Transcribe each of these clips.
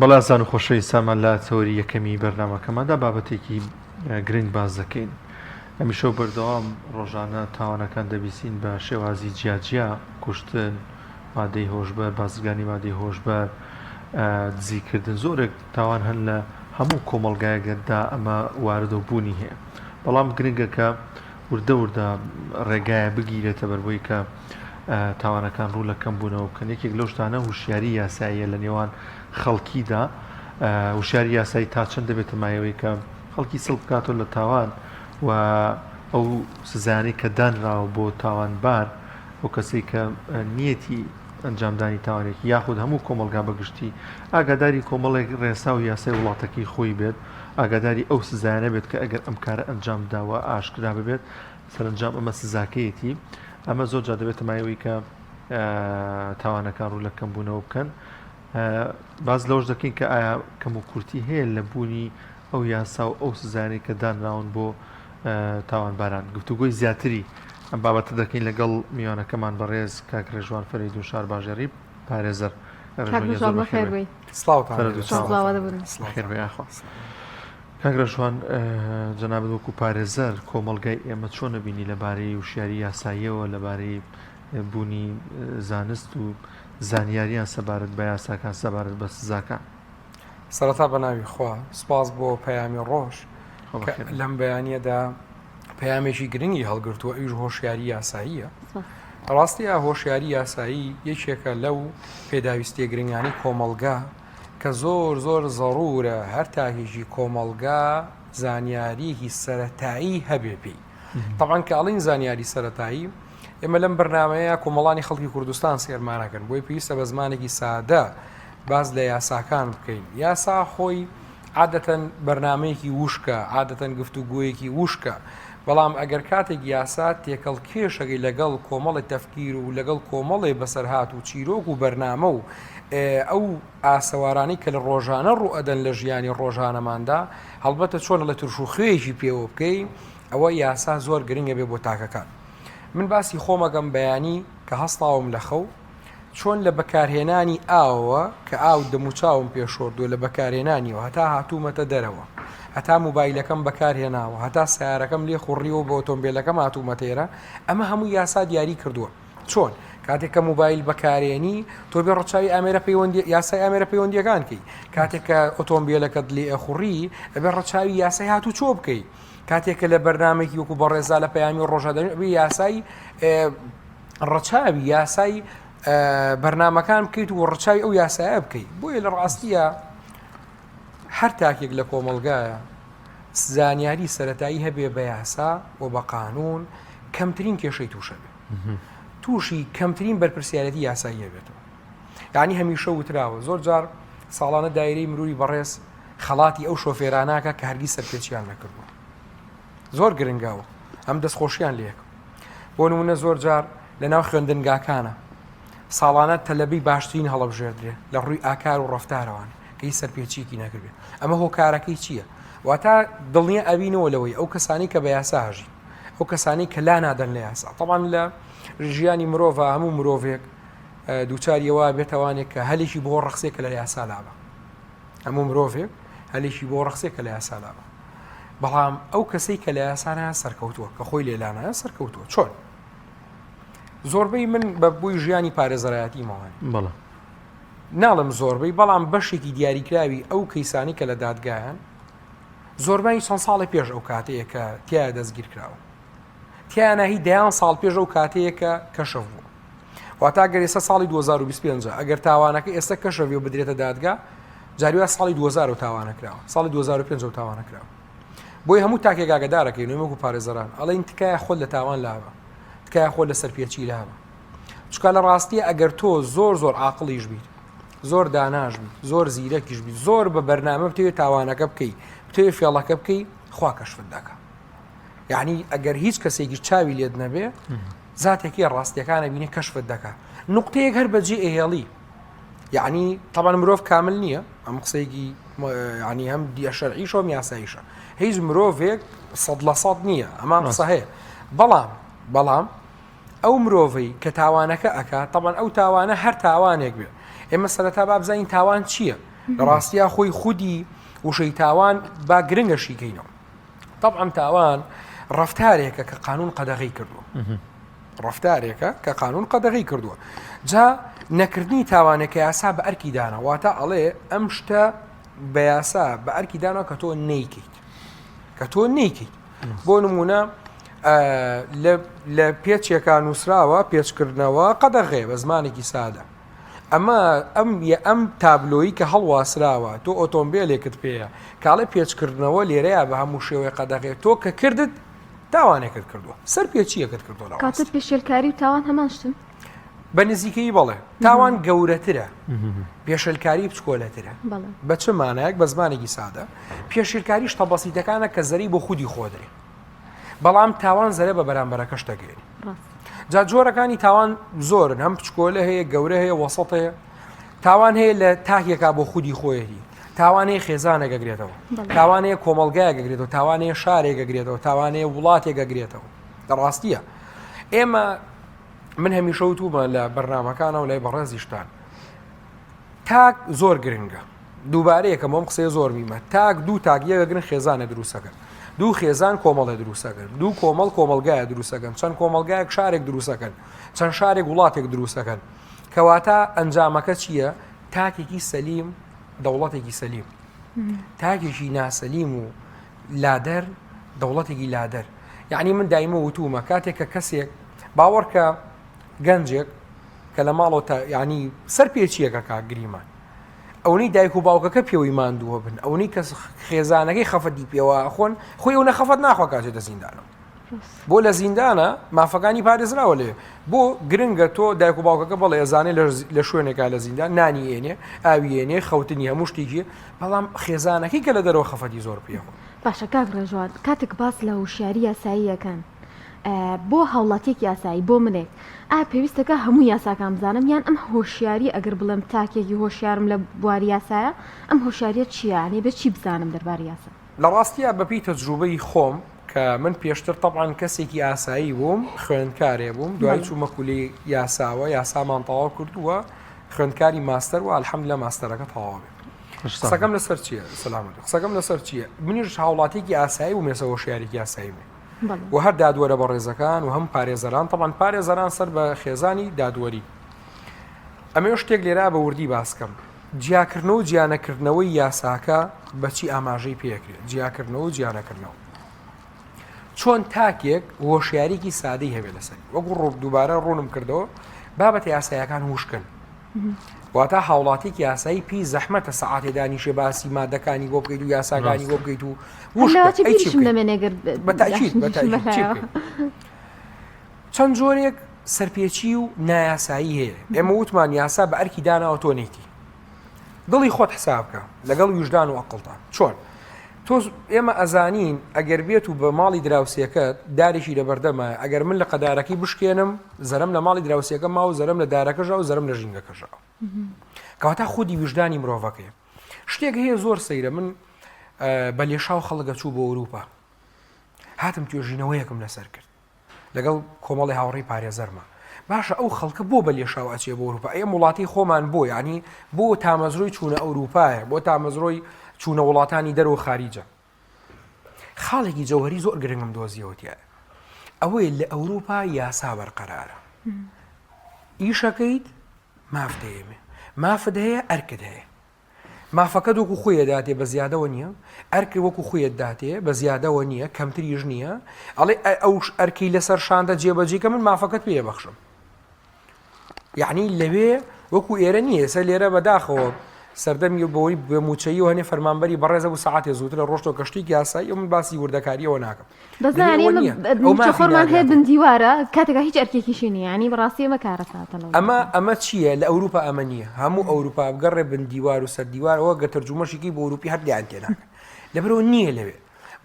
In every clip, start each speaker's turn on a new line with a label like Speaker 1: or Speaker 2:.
Speaker 1: بەڵازان و خۆشەی سامان لا تەوەری یەکەمی بەرنامەکەماندا بابەتێکی گرنگ باز دەکەین. ئەمیشە بەردەوام ڕۆژانە تاوانەکان دەبیستین بە شێوازی جیاجیا، کوشتن، مادەی هۆشبەر، بازرگانی مادەی هۆشبەر، دزیکردن، زۆرێک تاوان هەن لە هەموو کۆمەڵگایەکدا ئەمە واردەبوونی هەیە. بەڵام گرنگە کە وردە وردە ڕێگایە بگیرێتە بەرەوەی کە تاوانەکان ڕوو لە کەم بوونەوە بکەن. یەکێک لەو شتانە وشیاری یاساییە لە نێوان خەڵکیدا. وشیاری یاسایی تا چەند دەبێتە مایەوەی کە خەڵکی سڵ بکاتەوە لە تاوان و ئەو سزانەی کە دانراوە بۆ تاوانبار، ئەو کەسەی کە نیەتی ئەنجامدانی تاوانێکی یاخود هەموو کۆمەلگا بەگشتی ئاگاداری کۆمەڵێک ڕێسا و یاسای وڵاتەکەی خۆی بێت، ئاگاداری ئەو سزایانە بێت کە ئەگەر ئەم کارە ئەنجامداوە ئاشکرا ببێت سەرنجام ئەمە سزاکەیەتی. ئەمە زۆر جا دەبێتە مایەوەی کە تاوانەکان ڕوو لە کەمبوونەوە بکەن. باز لەوەش دەکەین کە ئایا کەم و کورتی هەیە لە بوونی ئەو یاسا و ئەو سزانەی کە دانراون بۆ تاوانباران. گفتوگۆی زیاتری ئەم بابەتە دەکەین لەگەڵ میوانەکەمان بەڕێز کاک ڕێژوان فەرید و شار باژێڕی پارێزەر. کاک ڕێژوان جەنابەت وەکو پارێزەر کۆمەڵگای ئێمە چۆن نەبینی لەبارەی وشیاری یاساییەوە لەبارەی بوونی زانست و زانیاریان سەبارەت بە یاساکان سەبارەت بە سزاکان؟
Speaker 2: سەرەتا بە ناوی خوا سپاس بۆ پەیامی ڕۆژ لەم بەیانیەدا پەیامێکی گرنگی هەڵگرتووە، ئەویش هۆشیاری یاساییە. ڕاستی هۆشیاری یاسایی یەکێکە لەو پێداویستیە گرنگانی کۆمەڵگا کە زۆر زۆر زەڕورە هەر تاکێکی کۆمەڵگا زانیاریی سەرەتایی هەبێ پێی. طبعاً کە ئەڵین زانیاری سەرەتایی، ئێمە لەم بەرنامەیە کۆمەڵانی خەڵکی کوردستان سێرمانەکەن، بۆی پێویستە بە زمانێکی سادە باز لە یاساکان بکەین. یاسا خۆی عادەتەن بەرنامەیەکی وشکە، عادەتەن گفتوگویەکی وشکە، بەڵام ئەگەر کاتێک یاسا تێکەڵ کێشەکەی لەگەڵ کۆمەڵی تەفکیر و لەگەڵ کۆمەڵی بەسەرهات و چیرۆک و بەرنامە و ئەو ئاسەوارانی کە لە ڕۆژانە ڕوئەدەن لە ژیانی ڕۆژانەماندا، هەڵبەتە چۆن لە ترشوخوێژی پێوە بکەین، ئەوە یاسا زۆر گرنگە بێ بۆ تاکەکان. من باسی خۆمەگەم بەیانی کە هەستاوم لە خەو چۆن لە بەکارهێنانی ئاوە کە ئاو دەموچاوم پێشۆردووە لە بەکارهێنانیەوە هەتا هاتوومەتە دەرەوە، هەتا موبایلەکەم بەکارهێناوە، هەتا سیارەکەم لێ خوڕیەوە بۆ ئۆتۆمبیلەکەم هاتوومەتێرە. ئەمە هەموو یاسا دیاری کردووە. چۆن کاتێک کە موبایل بەکارێنی تۆ بێ ڕەچاوی ئامێرە پەیوەندی یاسای ئامێرە پەیوەندیەکان کەی، کاتێک کە ئۆتۆمبیلەکەت لێ ئەخوڕی ئەبێ ڕەچاوی یاسای هاتوو چۆ بکەی، کاتێککە لە بەرنامێکی وەکو بەڕێزا لە پەیامی ڕۆژەدەبێ یاسای ڕەچاوی یاسای بەرنامەکان بکەیت و ڕەچاوی ئەو یاسایە بکەیت. بۆیە لە ڕاستیە هەر تاکێک لە کۆمەڵگایە زانیاری سەرەتایی هەبێ بە یاسا و بە قانون کەمترین کێشەی تووشە بێ، تووشی کەمترین بەرپرسیارەتی یاساییە بێتەوە. یعنی هەمیشە وتراوە زۆر جار ساڵانە دایرەی مروری بەڕێز خەڵاتی ئەو شۆفێراناکە کە هەرگیز سەرپێچیان نەکردووە، زۆر گرنگاوە ئەم دەستخۆشیان لێک. بۆ نمونە زۆر جار لە ناو خوێندنگاکانە ساڵانە تەلەبەی باشترین هەڵەبژێردرێ لە ڕووی ئاکار و ڕەفتارەوان کە هیچ سەرپێچیەکی نەکردێ. ئەمە هۆکارەکەی چییە؟ واتە دڵنیە ئەبینەوە لەوەی ئەو کەسانی کە بە یاسا هەژین، ئەو کەسانی کە لا نادەن لە یاسا. طبعاً لە ژیانی مرۆڤ هەموو مرۆڤێک دووچاریەوە بێتوانێت کە هەلێکی بۆ ڕەخسێکە لە یاسا لابە، هەموو مرۆڤێک هەلێکی بۆ ڕەخسێکە لە یاسا لابە. بەڵام ئەو کەسەی کە لە یاسانە سەرکەوتووە کە خۆی لێلانە سەرکەوتووە. چۆن؟ زۆربەی من بە بووی ژیانی پارێزەرایەتی ماوەیە، بەڵام ناڵم زۆربەی، بەڵام بەشێکی دیاریکراوی ئەو کەیسانی کە لە دادگایان زۆربەی چەند ساڵی پێش ئەو کاتەیە کە تیا دەستگیر کراوە، تیانە هی دەیان ساڵ پێش ئەو کاتەیە کە کەشف بوو. واتە گەر ئێستا ساڵی 2025 ئەگەر تاوانەکە ئێستا کەشەوی و بدرێتە دادگا، جاریوە ساڵی 2000 تاوانەکراوە، ساڵی 2005 تاوانەکراوە. بۆی هەموو تاکێک ئاگادارەکەین وەکو پارێزەران ئەڵێن تکایە خۆت لە تاوان لابە، تکایە خۆت لە سەرپێچی لابە. چونکە لە ڕاستیە ئەگەر تۆ زۆر زۆر عاقڵیش بیت، زۆر داناش بیت، زۆر زیرەکیش بیت، زۆر بە بەرنامە بتەوێت تاوانەکە بکەیت، بتەوێت فێڵەکە بکەیت، خوا کەشفت دەکات. یعنی ئەگەر هیچ کەسێکی چاوی لێت نەبێ زاتێکی ڕاستیەکانە بینێ کەشفت دەکات. نوقتەیەک هەر بەجێ ئێهێڵی، یعنی طبعاً مرۆڤ کامل نییە، ئەم قسەیەکی ینی هەم دیە شەرعیشە و یاساییشە، هیچ مرۆڤێک 100% نییە، ئەمان قسە هەیە. بەڵام ئەو مرۆڤی کە تاوانەکە ئەکات، طبعاً ئەو تاوانە هەر تاوانێک بێ، ئێمە سەرەتا با بزانین تاوان چییە. لە ڕاستیە خۆی خودی وشەی تاوان با گرنگەشیکەینەوە. طبعا تاوان ڕفتارێکە کە قانون قەدەغی کردووە، ڕفتارێکە کە قانون قەدەغی کردووە. جا نەکردنی تاوانێکە یاسا بە ئەرکی دانا، واتە ئەڵێ ئەم شتە بە یاسا بە ئەرکی دانا کە تۆ نەیکەیت، کە تۆ نەیکەیت. بۆ نمونە لە پێچێکان نووسراوە پێچکردنەوە قەدەغێ بە زمانێکی سادە. ئەم تابلۆیی کە هەڵواسراوە تۆ ئۆتۆمبیلێکت پێەیە کاڵێ پێچکردنەوە لێرەیە بە هەموو شێوەیە قەدەغێ تۆ کە کردت تاوانێکت کردووە، سەر پێچیەکەت کردووە.
Speaker 3: کاتت پێشێلکاری و تاوان هەمان شتن
Speaker 2: بە نزیکەی بڵێ تاوان گەورەترە، پێشێلکاری بچکۆلەترە. بە چه مانایەک؟ بە زمانێکی سادە پێشێلکاریش تەبەسیتەکانە کە زەری بۆ خودی خۆدرێ، بەڵام تاوان زەرە بە بەرامبەرەکەش دەگەێنی. جا جۆرەکانی تاوان زۆرن، هەم بچکۆلە هەیە، گەورە هەیە، وەسەط هەیە. تاوان هەیە لە تاکێکا بۆ خودی خۆیەتی، تاوانەیە خێزانە گەگرێتەوە، تاوانەیە کۆمەلگایە گەگرێتەوە، تاوانەیە شارێک گەگرێتەوە، تاوانەیە وڵاتێک گەگرێتەوە. دەڕاستیە ئێمە من هەمیشە وتومە لە بەرنامەکانە و لای بەڕێزیشتان تاک زۆر گرنگە. دووبارەیەکەم ئەم قسەیە زۆر میمە، تاک دوو تاکیە گەگرن خێزانە دروستەکەن، دوو خێزان کۆمەڵە دروستەکەن، دوو کۆمەڵ کۆمەلگایە دروستەکەن، چەند کۆمەلگایەک شارێک دروستەکەن، چەند شارێک وڵاتێک دروستەکەن. کەواتە ئەنجامەکە چییە؟ تاکێکی سەلیم، دەوڵەتێکی سەلیم. تاکێکی ناسەلیم و لادەر، دەوڵەتێکی لادەر. یعنی من دایمە وتومە کاتێک کە کەسێک باوەڕکە گەنجێک کە لە ماڵەوە ینی سەر پێچیەکە کاگریمان، ئەوەی دایک و باوکەکە پێوەی ماندووە بن، ئەوەی کە خێزانەکەی خەفەتی پێوە خۆن خۆی ئەو نەخەفەت ناخوا کاتێتە زیندانەوە. بۆ لە زیندانە مافەکانی پارێزراوە لێ، بۆ گرنگە تۆ دایک و باوکەکە بەڵێ ئەزانێ لە شوێنێکا لە زیندان نانی ئێنێ، ئاویێنێ، خەوتنی هەموو شتێکی، بەڵام خێزانەکەی کە لە دەرەوە خەفەتی زۆر پێوە.
Speaker 3: باشە کاک ڕێژوان، کاتێک باس لە وشیاری یاساییەکەن بۆ هاوڵاتێکی یاسایی بۆ منێک پێویستەکە هەموو یاساکان بزانم، یان ئەم هۆشیاری ئەگەر بڵم تاکێکی هۆشیارم لە بواری یاسایە، ئەم هۆشیاریە چییانێ بە چی بزانم دەربارەی یاسا؟
Speaker 2: لە ڕاستیە بەپی تەجروبەی خۆم کە من پێشتر تەبعاً کەسێکی ئاسایی بووم، خوێندکارێ بووم، دوای چوومە کولەی یاساوە، یاسامان تەواو کردووە، خوێندکاری ماستەر و ئەلحەمدوللا ماستەرەکە تەواو بێت. قسەکەم لەسەر چییە؟ سەلامەت. قسەکەم لەسەر چییە؟ منیش هاوڵاتێکی ئاسایی و مێسە هۆشیارێکی ئاسایی بێ و هەر دادوەرە بە ڕێزەکان و هەم پارێزەران، تەبعاً پارێزەران سەر بە خێزانی دادوەری. ئەمە شتێک لێرا بە وردی باسکەم. جیاکردنەوە و جیانەکردنەوەی یاساکە بەچی ئاماژەی پێکرێت؟ جیاکردنەوە و جیانەکردنەوە چۆن تاکێک هۆشیارێکی سادەی هەبێ لەسەر، وەکو ڕوو دووبارە ڕوونم کردەوە بابەتە یاسایەکان وشکن. واتە هاوڵاتێکی یاسایی پێی زەحمەتە سەعاتێ دانیشێ باسی مادەکانی بۆ بکەیت و یاساکانی بۆ بکەیت و چەند جۆرێک سەرپێچی و نایاسایی هەیە. ئێمە وتمان یاسا بە ئەرکی داناوە تۆ نەیتی، دڵی خۆت حساب بکە لەگەڵ وجدان و عەقڵتان. چۆن تۆ ئێمە ئەزانین ئەگەر بێت و بە ماڵی دراوسێکەت دارێکی لەبەردەمە، ئەگەر من لە قەدارەکەی بشکێنم زەرم لە ماڵی دراوسێکە ماوە، زەرم لە دارەکەژە و زەرم لە ژینگەکەژەوە. کەواتە خودی وجدانی مرۆڤەکەیە. شتێک هەیە زۆر سەیرە. من بە لێشاو خەڵکە چوو بۆ ئەوروپا، هاتم توێژینەوەیەکم لەسەر کرد لەگەڵ کۆمەڵی هاوڕێی پارێزەرمە. باشە ئەو خەڵکە بۆ بە لێشاو ئەچێ بۆ ئەوروپا؟ ئەم وڵاتی خۆمان بۆ ینی بۆ تامەزرۆی چوونە ئەوروپایە، بۆ تامەزرۆی چوونە وڵاتانی دەرەوە خاریجە. خاڵێکی جەوهەری زۆر گرنگم دۆزیەوەتیە، ئەوەی لە ئەوروپا یاسا بەرقەرارە، ئیشەکەیت مافدەیەمێ، مافت هەیە، ئەرکت هەیە. مافەکەت وەکو خۆیە داتێ بە زیادەوە نییە، ئەرکی وەکو خۆیت داتێ بە زیادەوە نییە، کەمتریش نییە. ئەڵێ ئەو ئەرکی لەسەر شانتە جێبەجێکە من مافەکەت پێ بەخشم. یعنی لەوێ وەکو ئێرە نییە، سەر لێرە بەداخەوە سەردەمی بەوەی بە موچەیی و هەنێ فەرمانبەری بەڕێزە و سەعاتێ زووتر لە ڕۆژتۆ کەشتێکی یاسایی و من باسی وردەکاریەوە ناکەم.
Speaker 3: خۆمان هەیە بندیوارە کاتێکا هیچ ئەرکێکیشی نییە، ینی بەڕاستی ئەمە کارە ساتەوە.
Speaker 2: ئەمە چییە؟ لە ئەوروپا ئەمە نییە. هەموو ئەوروپا بگەڕێ بندیوار و سەردیوارەوە گە تەرجومەشێکی بۆ ئەوروپی هەردیان تێناکە، لەبەرەوە نییە لەوێ.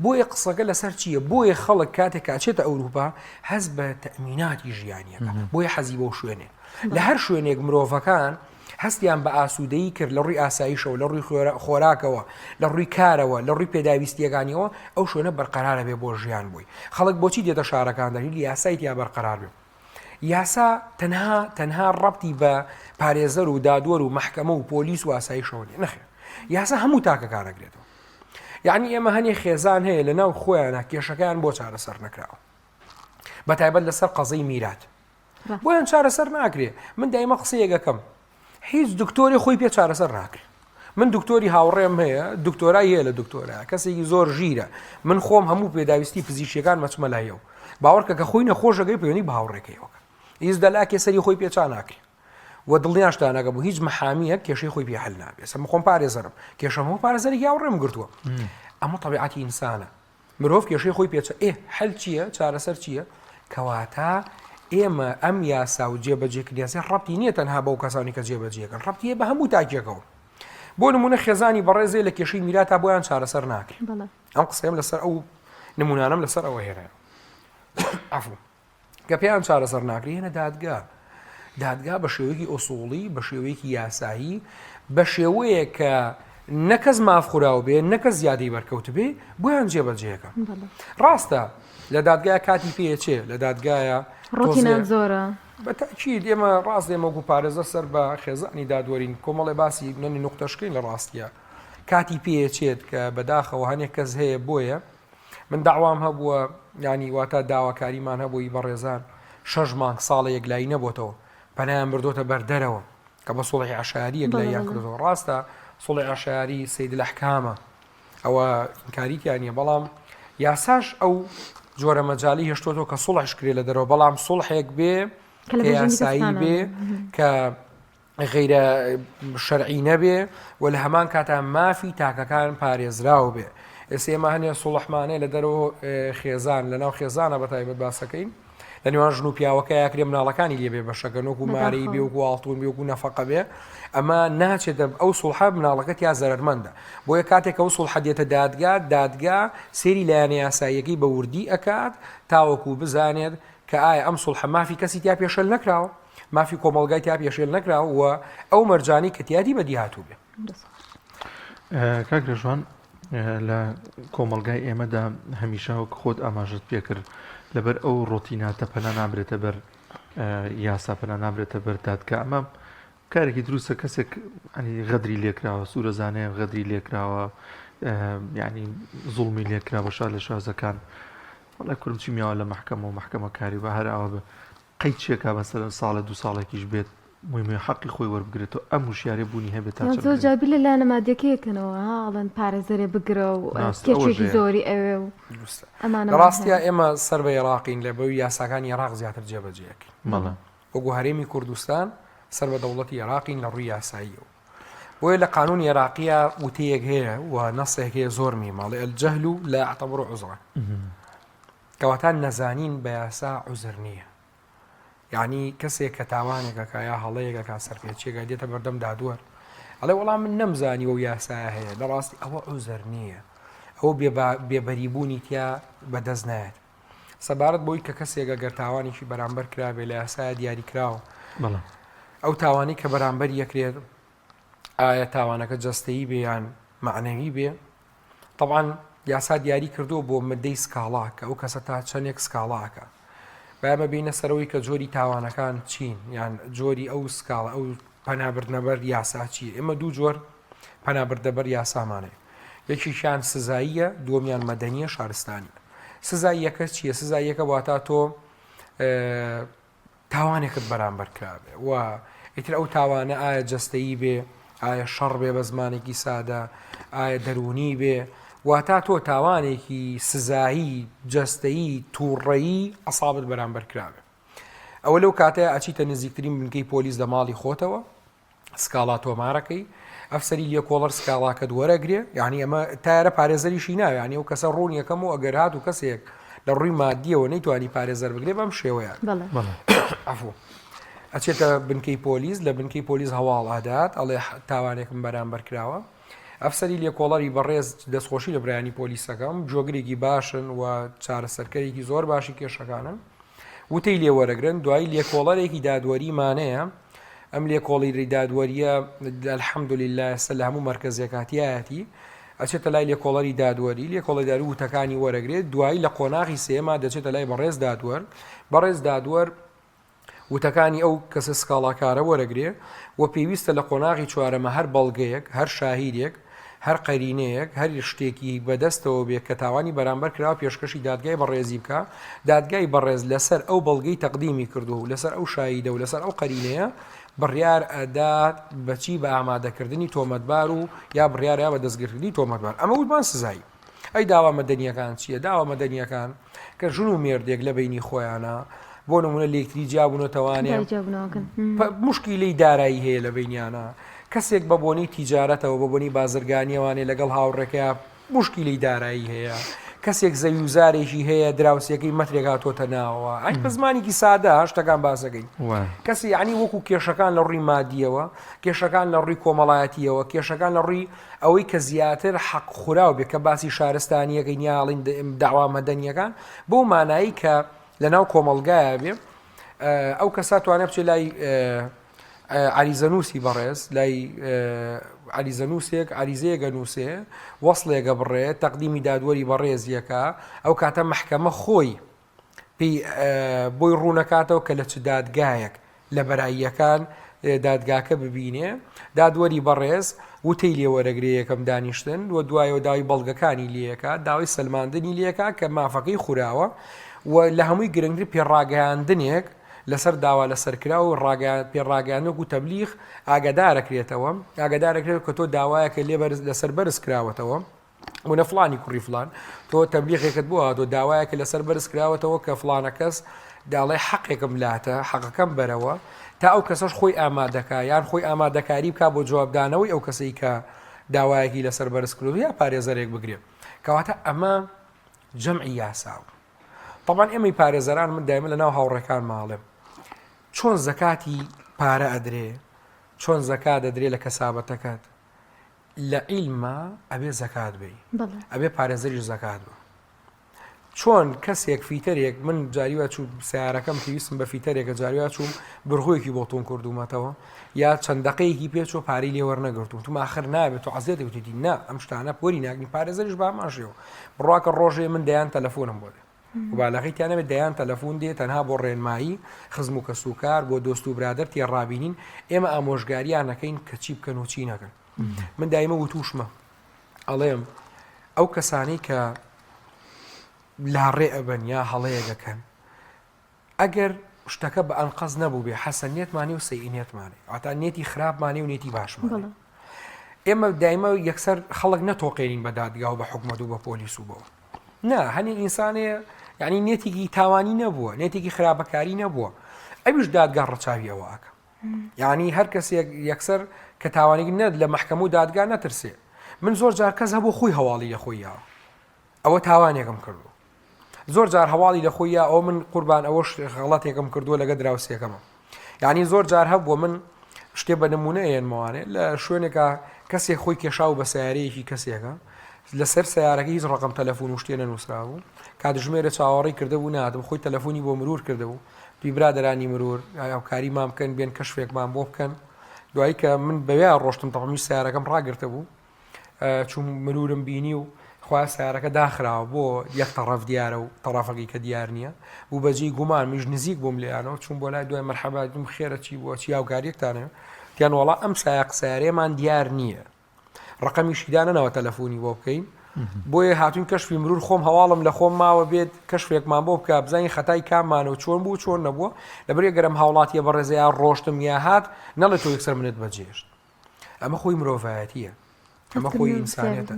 Speaker 2: بۆیە قسەکە لەسەر چییە؟ بۆیە خەڵک کاتێک کاچێتە ئەوروپا هەز بە تەمیناتی ژیانیەکە، بۆیە حەزی بۆ شوێنێ. لە هەر شوێنێک مرۆڤەکان هەستیان بە ئاسوودەیی کرد لە ڕووی ئاساییشەوە، لە ڕووی خۆراکەوە، لە ڕووی کارەوە، لە ڕووی پێداویستیەکانیەوە، ئەو شوێنە بەرقەرارە بێ بۆ ژیان بووی. خەڵک بۆچی دێتە شارەکان دەری یاسایت یا بەرقەرار بێ؟ یاسا تەنها ڕەبتی بە پارێزەر و دادوەر و مەحکەمە و پۆلیس و ئاساییشەوە نیە، نەخێر. یاسا هەموو تاکە کارەگرێتەوە. یعنی ئێمە هەنێ خێزان هەیە لە ناو خۆیانە کێشەکان بۆ چارەسەر نەکراوە بەتایبەت لەسەر قەزەی میرات بۆیان چارەسەر ناکرێ. من دایمە قسەیەکەکەم هیچ دکتۆری خۆی پێ چارەسەر ناکرێت. من دکتۆری هاوڕێم هەیە دکتۆرای هەیە لە دکتۆرە کەسێکی زۆر ژیرە من خۆم هەموو پێداویستی پزیشکیەکان مەچمە لایەوە باوەڕکە کە خۆی نەخۆشەکەی پەیوەندی بە هاوڕێکەوە هیچ دەلاکێ سەری خۆی پێچان ناکرێت و دڵنیاشتانەکە بوو هیچ مەحامیە کێشەی خۆی پێ هەل نابێت سەم خۆم پارێزەرم کێشەمە پارێزەری هاوڕێم گرتووە ئەمە طبیعەتی ئینسانە مرۆڤ کێشەی خۆی پێچە هەل چییە چارەسەر چییە کەواتە ئێمە ئەم یاسا و جێبەجێکردیاسێ ڕەبتی نییە تەنها بەو کەسانی کە جێبەجێکەن ڕەبتیە بە هەموو تاکێکەوە بۆ نمونە خێزانی بەڕێزێ لە کێشەی میراتا بۆیان چارەسەر ناکرێت ئەم قسەم لەسەر ئەو نمونانم لەسەر ئەوە هێرە عفو کە پێیان چارەسەر ناکرێت هێنە دادگا بە شێوەیەکی ئۆسوڵی بە شێوەیەکی یاسایی بە شێوەیە کە نەکەس مافخوراو بێ نەکەس زیادەی بەرکەوت بێ بۆیان جێبەجێەکە ڕاستە لە دادگای کاتی پێچێ لە دادگایە
Speaker 3: ڕۆتینان زۆرە
Speaker 2: بەتاکید ئێمە ڕاست ئێمەگو پارێزە سەر بە خێزانی دادوەرین کۆمەڵی باسی نەنی نقطەشکەین لە ڕاستیە کاتی پێچێت کە بەداخەوە هەنێک کەس هەیە بۆیە من داوام هەبووە ینی واتە داواکاریمان هەبووی بەڕێزان 6 مانگ ساڵە یەکلایی نەبووتەوە پەنایان بردۆتە بەردەرەوە کە بە سوڵحی عەشایری یەکلاییان کردەوە ڕاستە سوڵحی عەشایری سەید الأحکامە ئەوە ئینکاریتیان نیە بەڵام یاساش ئەو جۆرە مەجالی هێشتۆتەوە کە سوڵحش کرێ لە دەرەوە بەڵام سوڵحێک بێ کە یاسایی بێ کە غیرە شەرعی نەبێ و لە هەمان کاتە مافی تاکەکان پارێزراو بێ ئێسێمە هەنێ سوڵحمانەیە لە دەرەوە خێزان لەناو خێزانە بەتایبەت باسەکەین لە نێوان ژن و پیاوەکە یاکرێ مناڵەکانی لێبێ بەشەکەنۆک و ماری بێ وکو ئاڵتون بێ وکو نەفەقە بێ ئەمە ناچێتە ئەو سوڵحە مناڵەکەت یا زەرمەندە بۆیە کاتێک ئەو سوڵحە دێتە دادگا سێری لایەنە یاساییەکەی بە وردی ئەکات تاوەکو بزانێت کە ئایا ئەم سوڵحە مافی کەسی تیا پێشێل نەکراوە مافی کۆمەڵگای تا پێشێل نەکراوە و ئەو مەرجانی کە تیادی بەدی هاتوو بێ.
Speaker 1: کاک ڕێژوان لە کۆمەڵگای ئێمەدا هەمیشە خۆت ئاماژت پێکرد لەبەر ئەو ڕۆتیناتە پەنا نابرێتە بەر یاسا پەنا نابرێتە بەر دادگا ئەمە کارێکی دروستە کەسێک غەدری لێکراوە سوورەزانەیە غەدری لێکراوە یعنی زوڵمی لێکرا بەشا لە شازەکان وڵای کورمچی میاوە لە محکەمە و محکەمە کاری بە هەر ئەوە بە قەید چێکا بەسەر ساڵە 2 ساڵێکیش بێت مهمە حەقی خۆی وەربگرێتەوە ئەم وشیارێ بوونی هەبێت تا
Speaker 3: زۆر جاربی لە لایەنە مادیەکەیەکەنەوە ئەڵەن پارێزەرێ بگرە و کێشێکی زۆری ئەوێ و
Speaker 2: ئەمانە ڕاستیە ئێمە سەر بە عێراقین لە بەوی یاساکانی عێراق زیاتر جێبەجێیەکەین
Speaker 1: مەڵە
Speaker 2: وەگو هەرێمی کوردستان سەر بە دەوڵەتی عێراقین لە ڕووی یاساییەوە بۆیە لە قانون عێراقیە وتەیەک هەیە و نەسێک هەیە زۆر میماڵی الجەهل لا يعتبر عذرا کەواتە نەزانین بە یاسا عوزر نییە یعنی کەسێک کە تاوانێکەکە یا هەڵەیەکەکە سەرپێچێکە دێتە بەردەم دادوەر ئەڵێ وەڵام من نەمزانی و یاسایە هەیە لە ڕاستی ئەوە عوزر نییە ئەوە بێبەریبوونی تیا بەدەست نایێت سەبارەت بۆی کە کەسێکە گەر تاوانێکی بەرامبەر کرابێ لە یاسایە دیاری کراوە ئەو تاوانی کە بەرامبەر یەکرێت ئایا تاوانەکە جەستەیی بێ یان معنەوی بێ طبعاً یاسا دیاری کردو بۆ مدەی سکاڵاکە ئەو کەسە تا چەندێک سکاڵاکە بایمە بینە سەرەوەی کە جۆری تاوانەکان چین یان جۆری ئەو سکاڵە ئەو پەنابردنەبەر یاسا چیە ئێمە دوو جۆر پەنابردەبەر یاسامانەیە یەکیشیان سزاییە دووەمیان مەدەنیە شارستانی سزاییەکە چییە سزاییەکە واتە تۆ تاوانێکت بەرامبەر کرابێ و ئیتر ئەو تاوانە ئایا جەستەیی بێ ئایا شەڕ بێ بە زمانێکی سادە ئایا دەرونی بێ واتە تۆ تاوانێکی سزایی جەستەیی تووڕەیی ئەسابت بەرامبەر کرابێ ئەوە لەو کاتەیە ئەچیتە نزیکترین بنکەی پۆلیس لە ماڵی خۆتەوە سکاڵا تۆمارەکەی ئەفسەری لێکۆڵەر سکاڵاکەت وەرەگرێ یعنی ئەمە تایرە پارێزەریشی ناوێ ینی ئەو کەسە ڕوون یەکەم و ئەگەر هات و کەسێک لە ڕووی مادیەوە نەیتوانی پارێزەر بگرێ بەم شێوەیە عفو ئەچێتە بنکەی پۆلیس لە بنکەی پۆلیس هەواڵ ئادات ئەڵێ تاوانێکم بەرامبەر کراوە ئەفسەری لێکۆڵەری بەڕێز دەستخۆشی لە برایانی پۆلیسەکەم جۆگرێکی باشن و چارەسەرکەرێکی زۆر باشی کێشەکانن وتەی لێوەرەگرن دوایی لێکۆڵەرێکی دادوەریمانەیە ئەم لێکۆڵی دادوەریە الحەمدولله سە لە هەموو مەرکەزیەکاتیایەتی ئەچێتە لای لێکۆڵەری دادوەری لێکۆڵی دادوەری وتەکانی وەرەگرێت دوایی لە قۆناغی سێما دەچێتە لای بەڕێز دادوەر بەڕێز دادوەر وتەکانی ئەو کەسە سکاڵاکارە وەرەگرێ و پێویستە لە قۆناغی چوارەمە هەر بەڵگەیەک هەر شاهیدێک هەر قەرینەیەک هەر شتێکی بەدەستەوە بێت کە تاوانی بەرامبەر کراوە پێشکەشی دادگای بەڕێزی بکە دادگای بەڕێز لەسەر ئەو بەڵگەی تەقدیمی کردو و لەسەر ئەو شایدە و لەسەر ئەو قەرینەیە بڕیار ئەدات بەچی بە ئامادەکردنی تۆمەتبار و یا بڕیارە بە دەستگیرکردنی تۆمەتبار ئەمە وتمان سزایی ئەی داوا مەدەنیەکان چییە؟ داوا مەدەنیەکان کە ژن و مێردێک لە بینی خۆیانە بۆ نمونە لێکتری جابوونەتەوانێ مشکیلەی دارایی هەیە لە بینیانە کەسێک بە بۆنی تیجارەتەوە بە بۆنی بازرگانیەوانێ لەگەڵ هاوڕێکە مشکیلەی دارایی هەیە کەسێک زەویوزارێکی هەیە دراوسەکەی مەترێک هاتۆتە ناوەوە ئەی بە زمانێکی سادە شتەکان باسەکەین کەسی یعنی وەکو کێشەکان لە ڕووی مادیەوە کێشەکان لە ڕووی کۆمەڵایەتیەوە کێشەکان لە ڕووی ئەوەی کە زیاتر حەق خوراو بێ کە باسی شارستانیەکەی نیاڵین داوا مەدەنیەکان بۆ مانایی کە لەناو کۆمەڵگایە بێ ئەو کەسا توانێت بچێت لای عریزەنووسی بەڕێز لای عریزەنووسێک عریزەیەگە نووسێ وەصلێگە بڕێت تەقدیمی دادوەری بەڕێزیەکە ئەو کاتە محکەمە خۆی بۆی ڕوونەکاتەوە کە لە چ دادگایەک لە بەراییەکان دادگاکە ببینێ دادوەری بەڕێز وتەی لێوەرەگرێ یەکەم دانیشتن و دوایەوە داوای بەڵگەکانی لێەکە داوای سلماندنی لێەکە کە مافەکەی خوراوە و لە هەمووی گرنگتر پێڕاگەیاندنێک لەسەر داوا لەسەرکرا و پێڕاگەیاندنێک و تەبلیغ ئاگادارەکرێتەوە ئاگادارەکرێت کە تۆ داوایەکە لەسەر بەرز کراوەتەوە و نەفلانی کوڕی فلان تۆ تەبلیغێکت بووە تۆ داوایەکە لەسەر بەرز کراوەتەوە کە فلانە کەس داڵێ حەقێکم لاتە حەقەکەم بەرەوە تا ئەو کەسەش خۆی ئامادەکە یان خۆی ئامادەکاری بکە بۆ جوابدانەوەی ئەو کەسەی کە داوایەکی لەسەر بەرز کرد یا پارێزەرێک بگرێت کەواتە ئەمە جەمعی یاساوە طبعاً ئێمەی پارێزەران من دایمە لەناو هاوڕێکان ماڵێم چۆن زەکاتی پارە ئەدرێ چۆن زەکات دەدرێ لە کەسابەتەکەت لە عیلمە ئەبێ زەکات بێ ئەبێ پارێزەری زەکات بە چۆن کەسێک فیتەرێک من جاریوە چوو سیارەکەم پێویستم بە فیتەرێکە جاریوە چوم بڕغۆیەکی بۆ تۆن کردومەتەوە یا چەندەقەیەکی پێچۆ پارەی لێ وەرنەگرتوم تو آخر نابێت و عەزیەت وتی نا ئەم شتانە پۆری ناگنی پارێزەریش باماشێەوە بڕواکە ڕۆژێ من دەیان تەلەفۆنم بۆ و بالاغیتیانەوێت دەیان تەلەفۆن دێت تەنها بۆ ڕێنمایی خزم و کەسوکار بۆ دۆست و برادر تێڕابینین ئێمە ئامۆژگاریانەکەین کە چی بکەن و چی نەکەن من دایمە وتوشمە ئەڵێم ئەو کەسانەی کە لاڕێ ئەبن یا هەڵەیە دەکەن ئەگەر شتەکە بە ئەنقەز نەبوو بێ حەسەنێتمانی و سەیئینێتمانی ئاتا نێتی خراپمانی و نێتی باشمان ئێمە دایمە یەکسەر خەڵک نەتۆقێنین بە دادگا و بە حکومەت و بە پۆلیس و بەوە نا هەنی ئینسانەیە یعنی نێتێکی تاوانی نەبووە نێتێکی خراپەکاری نەبووە ئەویش دادگا ڕەچاوی ئەوەکە یعنی هەر کەسێک یەکسەر کە تاوانێک نەد لە محکەمە و دادگا نەترسێ من زۆر جار کەس هەبوو خۆی هەواڵی لە خۆیەوە ئەوە تاوانێکم کردو زۆر جار هەواڵی لە خۆیە ئەو من قوربان ئەوە غەڵەتێکم کردووە لەگە دراوسێکەمە یعنی زۆر جار هەبووە من شتێ بە نمونە ئێنمەوانێت لە شوێنێکە کەسێک خۆی کێشاو بە سیارەیەکی کەسێکە لەسەر سیارەکە هیچ ڕقم تەلەفۆن و شتێ نەنووسراوە کاتژمێرە چاوەڕێی کردهبوو نادم خۆی تەلەفۆنی بۆ مرور کردهبوو دوی برادرانی مرور هاوکاری مام بکەن بێن کەشفێکمان بۆ بکەن دوایی کە من بەوێ ڕۆشتم تەقمی سیارەکەم ڕاگرتە بوو چون مرورم بینی و خوا سیارەکە داخراوە بۆ یەک تەڕەف دیارە و تەڕافەکەی کە دیار نییە بوو بەجێی گومان میش نزیک بووم لێیانەوە چون بۆ لای دوای مەرحەبا دوم خێرە چی بووە چی هاوکاریەکتانە تیان وەڵا ئەم سیارەمان دیار نییە ڕقەمیشی دانەوە تەلەفۆنی بۆ بکەین بۆیە هاتوین کەشفی مرور خۆم هەواڵم لە خۆم ماوە بێت کەشفێکمان بۆ بکە بزانین خەتای کاممانەوە چۆن بوو چۆن نەبووە لەبەرێ گەرم هاوڵاتیە بە ڕێزەیە ڕۆشتم یا هات نەڵێ تۆ یەکسەر منت بەجێشت ئەمە خۆی مرۆڤایەتیە ئەمە خۆی ئینسانێتە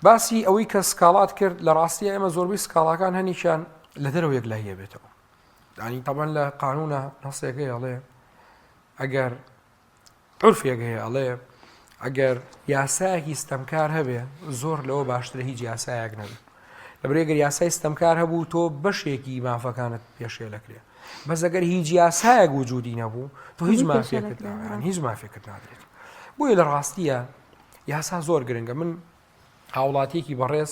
Speaker 2: باسی ئەوەی کە سکاڵات کرد لە ڕاستیە ئێمە زۆربەی سکاڵاکان هەنیشان لە دەرەوە یەک لای هەبێتەوە ینی تەبەن لە قانونە نەسێکەکەی ئەڵێ ئەگەر عورفێک هەیە ئەڵێ ئەگەر یاسایەکی ستەمکار هەبێ زۆر لەوە باشترە هیچ یاسایەک نەبێت لەبەرێگەر یاسای ستەمکار هەبوو تۆ بەشێکی مافەکانت پێشێلەکرێ بەس ئەگەر هیچ یاسایەک وجودی نەبوو تۆ هیچ مافێکت هیچ مافێکت نادرێت بۆیە لە ڕاستیە یاسا زۆر گرنگە من هاوڵاتیەکی بەڕێز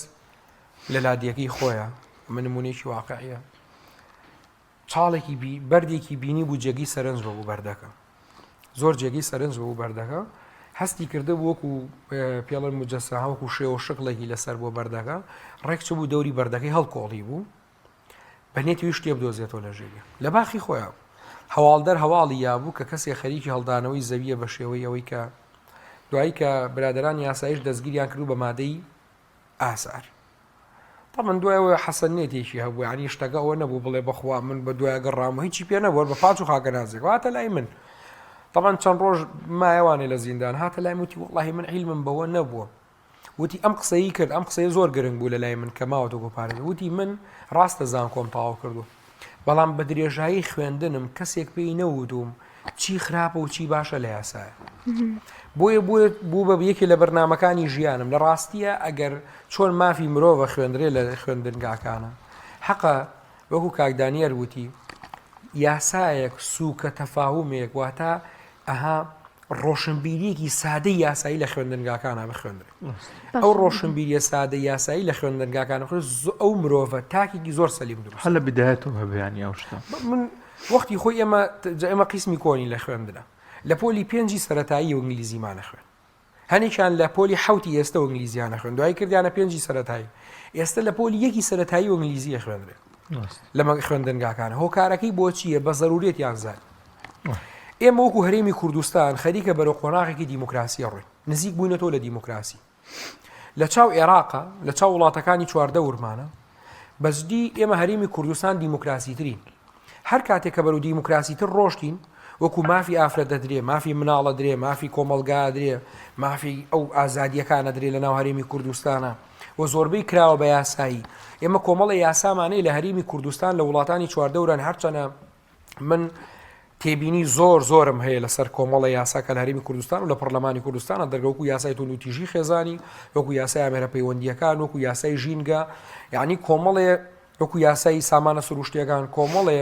Speaker 2: لە لادیەکەی خۆیە من نمونەیەکی واقعیە چاڵێکی بەردێکی بینی بوو جێگی سەرنج بوو بەردەکە زۆر جێگی سەرنج بوو بەردەکە هەستی کرده وەکو پێڵەن مجەسەها وەکو شێوە شقڵێکی لەسەر بۆ بەردەکە ڕێک چ بوو دەوری بەردەکەی هەڵکۆڵی بوو بەنێتی شتێ بدۆزێتەوە لە ژێگە لە باخی خۆیان هەواڵدەر هەواڵی یابوو کە کەسێک خەریکی هەڵدانەوەی زەویە بە شێوەی ئەوەی کە دوایی کە برادران یاسایش دەستگیریان کردو بە مادەی ئاسار تامان دوایەوە حەسەنێتێکی هەبوو ینی شتەکە ئەوە نەبوو بڵێ بەخوا من بە دوای گەڕام هیچی پێ نەبوو بە پاچ و خاکە نازێک هاتە لای من طبعا چەند ڕۆژ مایەوانێ لە زیندان هاتە لای وتی وەڵڵاهی من عیلمم بەوە نەبووە وتی ئەم قسەی کرد ئەم قسەی زۆر گرنگ بوو لە لای من کە ماوەتە گۆپارێت وتی من ڕاستە زان کۆم تاوا کردو بەڵام بە درێژایی خوێندنم کەسێک پێی نەوتوم چی خراپە و چی باشە لە یاسایە بۆیە بوو بە یەکی لە بەرنامەکانی ژیانم لە ڕاستیە ئەگەر چۆن مافی مرۆڤە خوێندرێ لە خوێندنگاکانە حەقە وەکو کاکدانیەر وتی یاسایەک سووکە تەفاهومێک واتە ئەها ڕۆشنبیریەکی سادەی یاسایی لە خوێندنگاکانە بخوێندرێت ئەو ڕۆشنبیریە سادە یاسایی لە خوێندنگاکانە ئەو مرۆڤە تاکێکی زۆر سەلیم دروست
Speaker 1: هەل لە بدایەتەوە هەبیانی ئەو شتە
Speaker 2: من وەختی خۆی ئێمە قیسمی کۆنی لە خوێندنە لە پۆلی 5 سەرەتایی و ئینگلیزیمانە خوێن هەنێکیان لە پۆلی 7 ئێستا و ئینگلیزیانە خوێن دوای کردیانە 5 سەرەتایی ئێستا لە پۆلی 1 سەرەتایی و ئینگلیزیە خوێندرێت لەمە خوێندنگاکانە هۆکارەکەی بۆ چییە بە زەرورێتیان زان ئێمە وەکو هەرێمی کوردستان خەریکە بەرەو قۆناغێکی دیموکراسی ڕۆین نزیک بووینەتەوە لە دیموکراسی لە چاو عێراقا لە چاو وڵاتەکانی چواردە ورمانە بەزدی ئێمە هەرێمی کوردستان دیموکراسی ترین هەر کاتێک کە بەرەو دیموکراسی تر ڕۆشتین وەکو مافی ئافرەتە درێ مافی مناڵە درێ مافی کۆمەلگا درێ مافی ئەو ئازادیەکانە درێ لە ناو هەرێمی کوردستانە و زۆربەی کراوە بە یاسایی ئێمە کۆمەڵی یاسامانەی لە هەرێمی کوردستان لە وڵاتانی چواردە وران هەرچەنە من تێبینی زۆرم هەیە لەسەر کۆمەڵە یاسا کە لە هەرێمی کوردستان و لە پەرلەمانی کوردستانە دەرگەوەکو یاسای تونوتیژی خێزانی وەکو یاسای ئامێرە پەیوەندیەکان وەکو یاسای ژینگە یعنی کۆمەڵێ وەکو یاسای سامانە سروشتیەکان کۆمەڵێ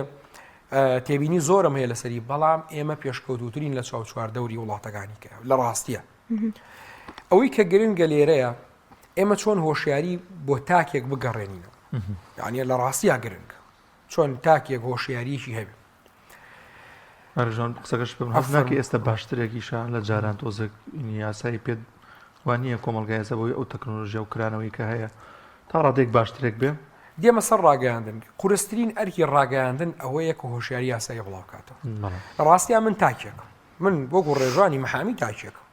Speaker 2: تێبینی زۆرم هەیە لەسەری بەڵام ئێمە پێشکەوتوترین لە چاو چواردەوری وڵاتەکانی کە لە ڕاستیە ئەوەی کە گرنگە لێرەیە ئێمە چۆن هۆشیاری بۆ تاکێک بگەڕێنینەوە یعنی لە ڕاستیە گرنگ چۆن تاکێک هۆشیاریشی هەبێت
Speaker 1: ئەرژان قسەکەش بم هەفناکی ئێستا باشترێکیشان لە جاران تۆزێک یاسایی پێ وانە کۆمەلگایەزە بۆی ئەو تەکنۆلۆژیا و کرانەوەی کە هەیە تا ڕادێک باشترێک بێ
Speaker 2: دێمە سەر ڕاگەاندن قورسترین ئەرکی ڕاگەاندن ئەوەیە کە هۆشیاری یاسایی بڵاوکاتەوە ڕاستیان من تاکێکە من بۆکو ڕێژانی مەحامی تاکێکە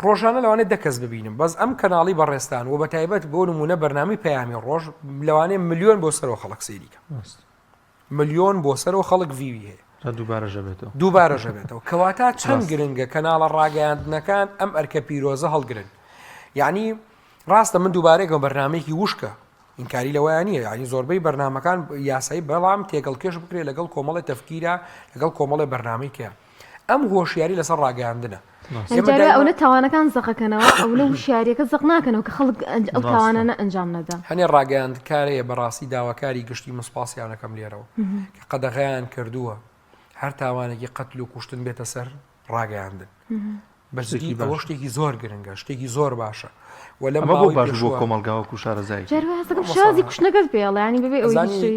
Speaker 2: ڕۆژانە لەوانێت دەکەس ببینم بەس ئەم کەناڵی بەڕێستان و بە تایبەت بۆ نمونە بەرنامی پەیامی ڕۆژ لەوانەیە ملیۆن بۆ سەرەوە خەڵک سەیریکە ملیۆن بۆ سەرەوە خەڵک ویوی هەیە دووبارە ژەبێتەوە کەواتە چەند گرنگە کەناڵە ڕاگەیاندنەکان ئەم ئەرکە پیرۆزە هەڵگرن یعنی ڕاستە من دووبارێکەوە بەرنامێکی وشکە ئینکاری لەوەیان نییە یعنی زۆربەی بەرنامەکان یاسایی بەڵام تێگەڵ کێش بکرێت لەگەڵ کۆمەڵی تەفکیرە لەگەڵ کۆمەڵی بەرنامەیەکە ئەم هۆشیاری لەسەر ڕاگەاندنە
Speaker 3: ئەوە تاوانەکان زەقەکەنەوە ئەو لە وشیارەکە زەق ناکەنەوە کە خەڵک ئەو تاوانانە ئەنجام نەدا
Speaker 2: هەنێ ڕاگەاندکارەیە بەڕاستی داواکاری گشتی مسپاسیانەکەم لێرەوە کە قەدەغەیان کردووە هەر تاوانێکی قەتل و کوشتن بێتە سەر ڕاگەاندن بەزگی بەوە شتێکی زۆر گرنگە شتێکی زۆر باشە
Speaker 1: بۆ باش بۆ کۆمەلگاوە و شارەزای
Speaker 3: شازی کوشتنەکەت پێڵیانی ببێ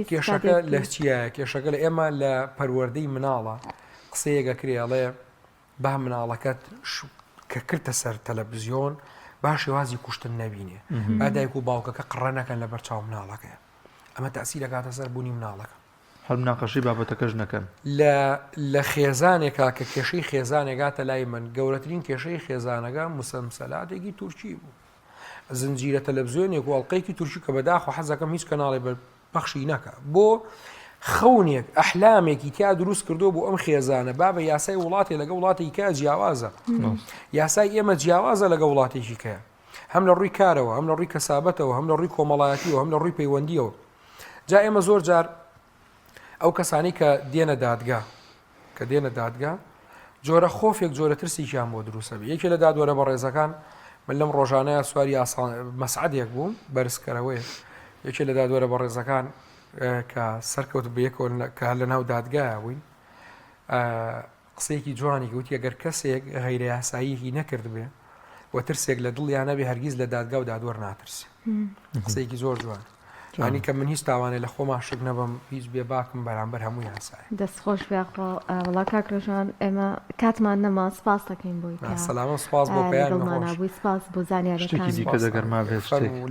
Speaker 2: کێشەکە لە چیە کێشەکە لە ئێمە لە پەروەردەی مناڵە قسەیەکە کرێڵێ با مناڵەکەت کە کردە سەر تەلەڤیزیۆن با شێوازی کوشتن نەبینێ با دایک و باوکەکە قڕە نەکەن لە بەرچاو مناڵەکەیە ئەمە تەسیرەکاتە سەر بوونی مناڵەکە
Speaker 1: هەڵ ناقەشی بابەتەکەش نەکەن
Speaker 2: لە خێزانێکا کە کێشەی خێزانێکاتە لای من گەورەترین کێشەی خێزانەکە موسەمسەلاتێکی تورکی بوو زنجیرە تەلەڤیزیۆنێک و ئەڵلقەیەکی تورکی کە بەداخۆ حەزەکەم هیچ کەناڵی بەخشی نەکە بۆ خەونێک ئەحلامێکی تیا دروست کردو بۆ ئەم خێزانە با بە یاسای وڵاتی لەگە وڵاتێکی کا جیاوازە یاسای ئێمە جیاوازە لەگە وڵاتێکی کەیە هەم لە ڕووی کارەوە هەم لە ڕووی کەسابەتەوە هەم لە ڕووی کۆمەڵایەتیەوە هەم لە ڕووی پەیوەندیەوە جا ئێمە زۆر جار ئەو کەسانی کە دێنە دادگا جۆرە خۆفێک جۆرە ترسییان بۆ دروستە بێ یەکێ لە دادوەرە بە ڕێزەکان من لەم ڕۆژانەیە سواری مەسعەدێک بووم بەرزکەرەوەی یەکێ لە دادوەرە بە ڕێزەکان کە سەرکەوت بەیەکەوە کە لە ناو دادگایە بووین قسەیەکی جوانی گوتی ئەگەر کەسێک غەیرە یاساییەکی نەکرد بێ و ترسێک لە دڵیان نەبێ هەرگیز لە دادگا و دادوەر ناترسێ قسەیەکی زۆر جوان ینی کە من هیچ تاوانێ لە خۆما شک نەبم هیچ بێ باکم بەرامبەر هەموو یاسای
Speaker 3: دەستخۆش بێخۆ وڵا کاکرۆژان ئێمە کاتمان نەما سپاس دەکەین بۆی
Speaker 2: سەلامە سپاس بۆ
Speaker 3: پێیانمانابووی سپاس بۆ زانیارەکان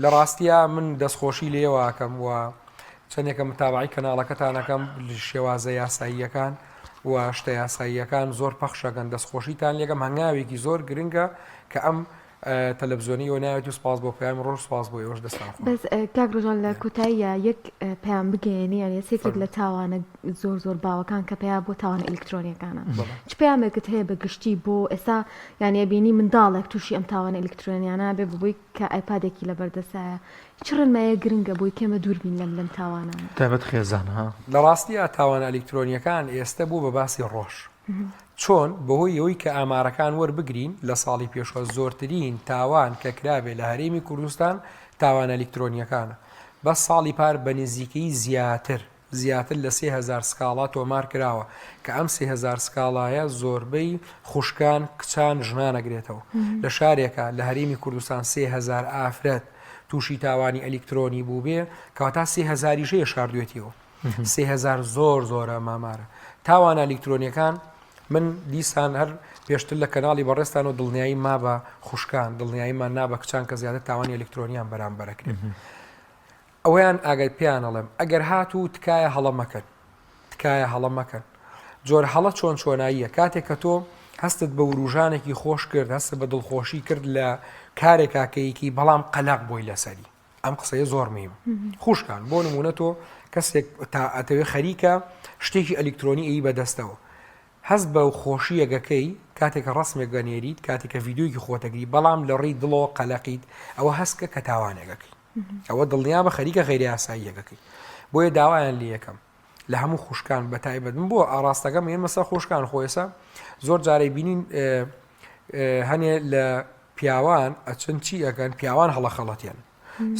Speaker 2: لە ڕاستیە من دەستخۆشی لێواکەم و چەندێکە متابعی کەناڵەکەتانەکەم شێوازە یاساییەکان و شتە یاساییەکان زۆر پەخشەکەن دەستخۆشیتان لێگەم هەنگاوێکی زۆر گرنگە کە ئەم تەلەڤیزۆنی و ناوێت و سپاس بۆ پەیامی ڕۆژ سپاس بۆ ئێوەش دەستان خۆ.
Speaker 3: بەس کاک ڕۆژان لە کۆتاییە یەک پەیام بگەێنی یان سێکێک لە تاوانە زۆر باوەکان کە پێیا بۆ تاوانە ئەلکترۆنیەکانە چ پەیامێکت هەیە بە گشتی بۆ ئێستا یانە بینی منداڵێک تووشی ئەم تاوانە ئەلکترۆنیانە بێ ببووی کە ئایپادێکی لە بەردەسایە چ ڕێنمایە گرنگە بۆی کێمە دووربین لەم تاوانانە
Speaker 1: تایبەت خێزان ها
Speaker 2: لە ڕاستیە تاوانە ئەلکترۆنیەکان ئێستا بوو بە باسی ڕۆژ چۆن بەهۆی ئەوەی کە ئامارەکان وەربگرین لە ساڵی پێشوە زۆرترین تاوان کە کرابێ لە هەرێمی کوردستان تاوان ئەلکترۆنیەکانە بە ساڵی پار بە نزیکەی زیاتر لە 3000 سکاڵا تۆمار کراوە کە ئەم 3000 سکاڵایە زۆربەی خوشکان کچان ژنانەگرێتەوە لە شارێکە لە هەرێمی کوردستان 3000 ئافرەت تووشی تاوانی ئەلکترۆنی بوو بێ کەواتە 3000 ژەیە شاردوێتیەوە 3000 زۆرە مامارە تاوان ئەلکترۆنیەکان من دیسان هەر پێشتر لە کەناڵی بەڕێستان و دڵنیایی ما بە خوشکان دڵنیاییمان نا بە کچان کە زیاتر تاوانی ئەلکترۆنیان بەرامبەرەکرێت ئەویان ئاگەر پیان ئەڵێم ئەگەر هاتوو تکایە هەڵە مەکەن جۆر هەڵە چۆناییە کاتێک کە تۆ هەستت بە وروژانێکی خۆش کرد هەست بە دڵخۆشی کرد لە کارێکاکەیەکی بەڵام قەلاق بۆی لەسەری ئەم قسەیە زۆر مهمە خوشکان بۆ نمونە تۆ کەسێک تا ئەتەوێ خەریکە شتێکی ئەلکترۆنی ئەی بەدەستەوە هەست بە خۆشیەگەکەی کاتێکە ڕسمێک گەنێریت کاتێکە ڤیددیویکی خۆتەگری بەڵام لە ڕێی دڵەوە قەلەقیت ئەوە هەستکە کە تاوانێگەکەی ئەوە دڵنیا بە خەریکە غیری یاساییەکەی بۆیە داوایان لێ یەکەم لە هەموو خوشکان بە تایبەت من بۆ ئاراستەکەم هێن مەسە خوشکان خۆیسە زۆر جارەی بینین هەنێ لە پیاوان ئەچەند چی ئەگەن پیاوان هەڵە خەڵەتیان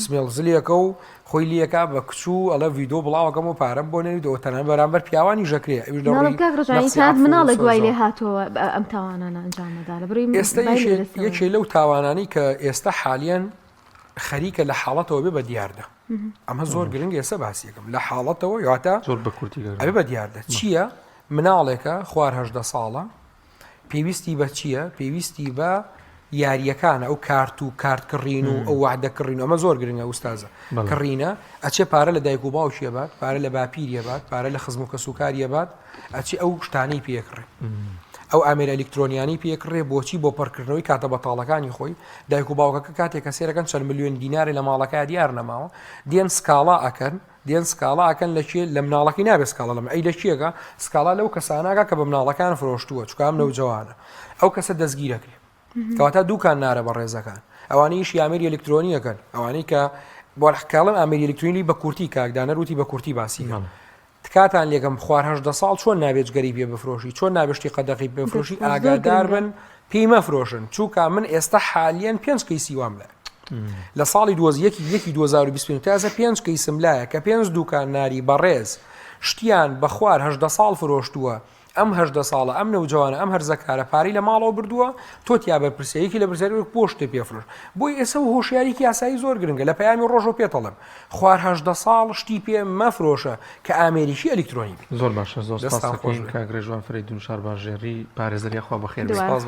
Speaker 2: سمێڵ زلێکە و خۆی لیەکە بە کچوو ئەلە ڤیددیو بڵاوەکەم و پارەم بۆ نەویدەوە تەنان بەرامبەر پیاوانی ژەکرێ
Speaker 3: مناڵە گوای لێ هاتووە ئەم تاوانانە ئەنجامەدا لە بڕی
Speaker 2: ئێستا یەکێ لەو تاوانانی کە ئێستا حالیان خەریکە لە حاڵەتەوە بێ بە دیاردە ئەمە زۆر گرنگ ئێستا باسیەکەم لە حاڵەتەوە یاتە
Speaker 1: زۆر بە کورتی
Speaker 2: ئەبێ بە دیاردە چییە مناڵێکە خوار 18 ساڵە پێویستی بە چییە پێویستی بە یاریەکانە ئەو کارت و کارتکڕین و ئەو وعدەکڕین ئەمە زۆر گرنگە ئوستازە کڕینە ئەچێ پارە لە دایک و باوشیە بات پارە لە باپیریە بات پارە لە خزم و کەسوکاریە بات ئەچی ئەو شتانەی پێکڕێ ئەو ئامێرە ئەلکترۆنیانی پێکڕێ بۆچی بۆ پڕکردنەوەی کاتە بەتاڵەکانی خۆی دایک و باوکەکە کاتێک کە سێرەکەن چەند ملیۆن دیناری لە ماڵەکە دیار نەماوە دێن سکاڵا ئەکەن لە چێ لە مناڵەکەی نابێت سکاڵە لەمە ئەی لە چیەکە سکاڵا لەو کەساناگە کە بە مناڵەکان فرۆشتووە چکام نەوجەوانە ئەو کەسە دەستگیرەکرێ کەواتە دووکان نارە بە ڕێزەکان ئەوانەیش ئامێری ئەلکترۆنیەکەن ئەوانەی کە بۆ حکاڵم ئامێری ئەلکترۆنی بە کورتی کاکدانە ڕوتی بە کورتی باسیە تکاتان لێگەم خوار 18 ساڵ چۆن نابێت گەری پێ بفرۆشی چۆن نابشتی قەدەقی بفرۆشی ئاگادار بن پێی مەفرۆشن چووکە من ئێستا حالیان 5 کەیسی وام لە لە ساڵی 2020 تازە 5 کەیسم لایە کە 5 دوکان ناری بەڕێز شتیان بە خوار 18 ساڵ فرۆشتووە ئەم 18 ساڵە ئەم نەوجوانە ئەم هەرزەکارە پارەی لە ماڵەوە بردووە تۆتیا بە پرسەیەکی لە بەرزەری پۆشتە پێفرۆش بۆی ئێستا و هۆشیاریکی یاسایی زۆر گرنگە لە پەیامی ڕۆژۆ پێتەڵم خوار 18 ساڵ شتی پێ مەفرۆشە کە ئامێریکی ئەلکترۆنی
Speaker 1: زۆر باشە زۆر سپاس دەکەین کاک ڕێژوان فەریدون شارباژێری پارێزەری خوا بەخێر
Speaker 3: سپاس.